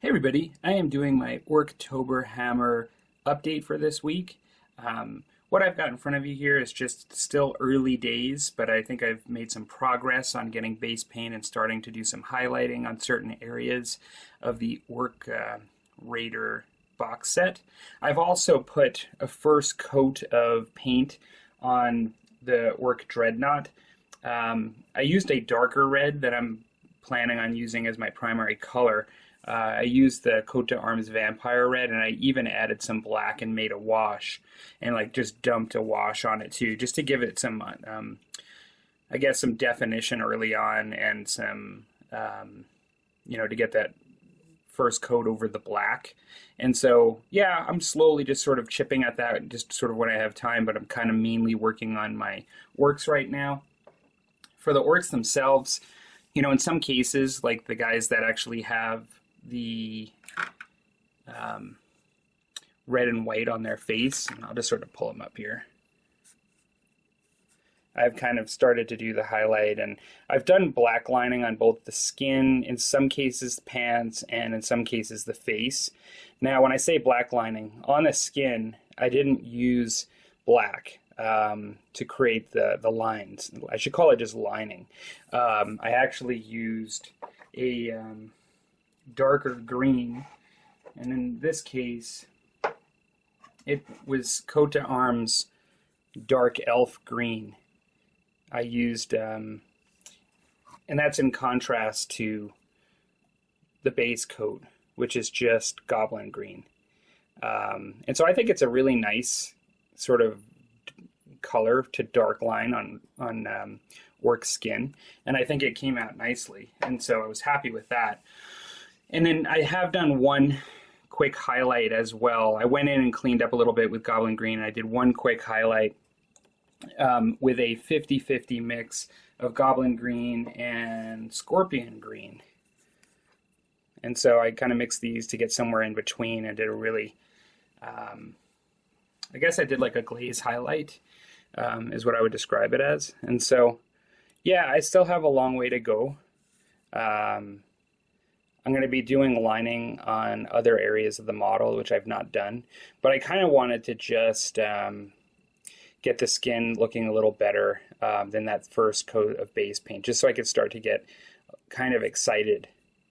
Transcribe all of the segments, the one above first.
Hey everybody, I am doing my Orktoberhammer update for this week. What I've got in front of you here is just still early days, but I think I've made some progress on getting base paint and starting to do some highlighting on certain areas of the Ork Raider box set. I've also put a first coat of paint on the Ork Dreadnought. I used a darker red that I'm planning on using as my primary color. I used the Coat to Arms Vampire Red, and I even added some black and made a wash, and like just dumped a wash on it too, just to give it some, I guess, some definition early on, and some, to get that first coat over the black. And so, yeah, I'm slowly just sort of chipping at that, just sort of when I have time, but I'm kind of mainly working on my orcs right now. For the orcs themselves, in some cases, like the guys that actually have the red and white on their face, and I'll just sort of pull them up here. I've kind of started to do the highlight, and I've done black lining on both the skin, in some cases the pants, and in some cases the face. Now when I say black lining, on the skin I didn't use black to create the lines. I should call it just lining. I actually used a darker green, and in this case it was Coat to Arms Dark Elf Green. I used, and that's in contrast to the base coat, which is just Goblin Green. And so I think it's a really nice sort of color to dark line on Orc skin, and I think it came out nicely, and so I was happy with that. And then I have done one quick highlight as well. I went in and cleaned up a little bit with Goblin Green. I did one quick highlight with a 50-50 mix of Goblin Green and Scorpion Green. And so I kind of mixed these to get somewhere in between and did a really, I guess I did like a glaze highlight, is what I would describe it as. And so, yeah, I still have a long way to go. I'm going to be doing lining on other areas of the model, which I've not done, but I kind of wanted to just get the skin looking a little better than that first coat of base paint, just so I could start to get kind of excited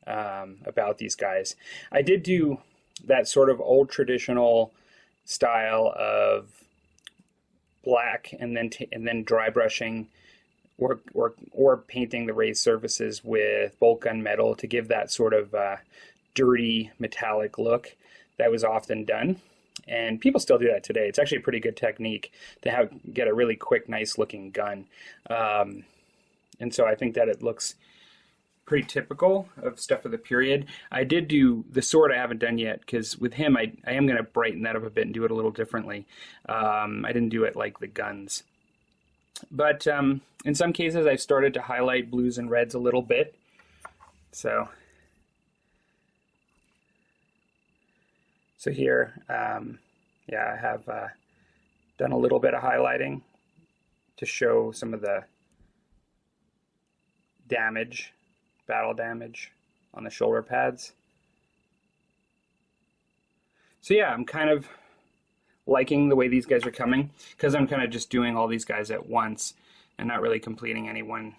about these guys. I did do that sort of old traditional style of black and then dry brushing or painting the raised surfaces with bolt gun metal to give that sort of dirty metallic look that was often done. And people still do that today. It's actually a pretty good technique to get a really quick, nice looking gun. And so I think that it looks pretty typical of stuff of the period. I did do the sword I haven't done yet, because with him I am going to brighten that up a bit and do it a little differently. I didn't do it like the guns. But in some cases I've started to highlight blues and reds a little bit. So here, yeah, I have done a little bit of highlighting to show some of the damage, battle damage on the shoulder pads. So yeah, I'm kind of liking the way these guys are coming, because I'm kind of just doing all these guys at once and not really completing any one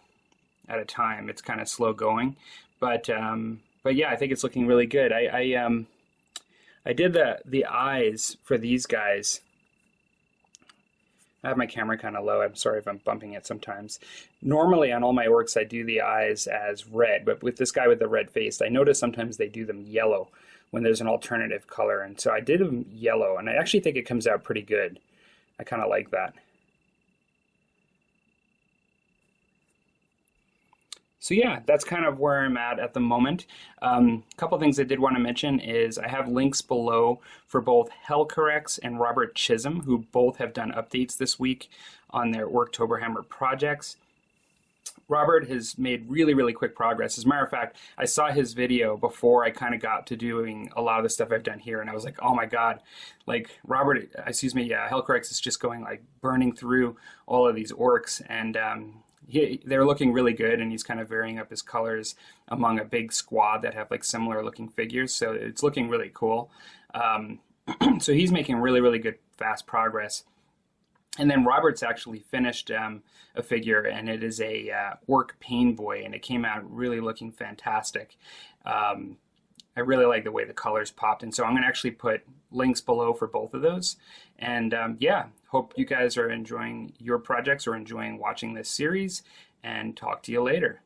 at a time. It's kind of slow going, but yeah, I think it's looking really good. I did the eyes for these guys. I have my camera kind of low. I'm sorry if I'm bumping it sometimes. Normally on all my orcs I do the eyes as red, but with this guy with the red face, I notice sometimes they do them yellow when there's an alternative color, and so I did them yellow, and I actually think it comes out pretty good. I kind of like that. So yeah, that's kind of where I'm at the moment. A couple things I did want to mention is I have links below for both Helcarexe and Robert Chisholm, who both have done updates this week on their Orktoberhammer projects. Robert has made really, really quick progress. As a matter of fact, I saw his video before I kind of got to doing a lot of the stuff I've done here, and I was like, oh my god, like Helcarexe is just going like burning through all of these orcs, and they're looking really good, and he's kind of varying up his colors among a big squad that have like similar looking figures. So it's looking really cool. So he's making really, really good, fast progress. And then Robert's actually finished a figure, and it is a Orc Pain Boy, and it came out really looking fantastic. I really like the way the colors popped, and so I'm going to actually put links below for both of those. And yeah, hope you guys are enjoying your projects or enjoying watching this series, and talk to you later.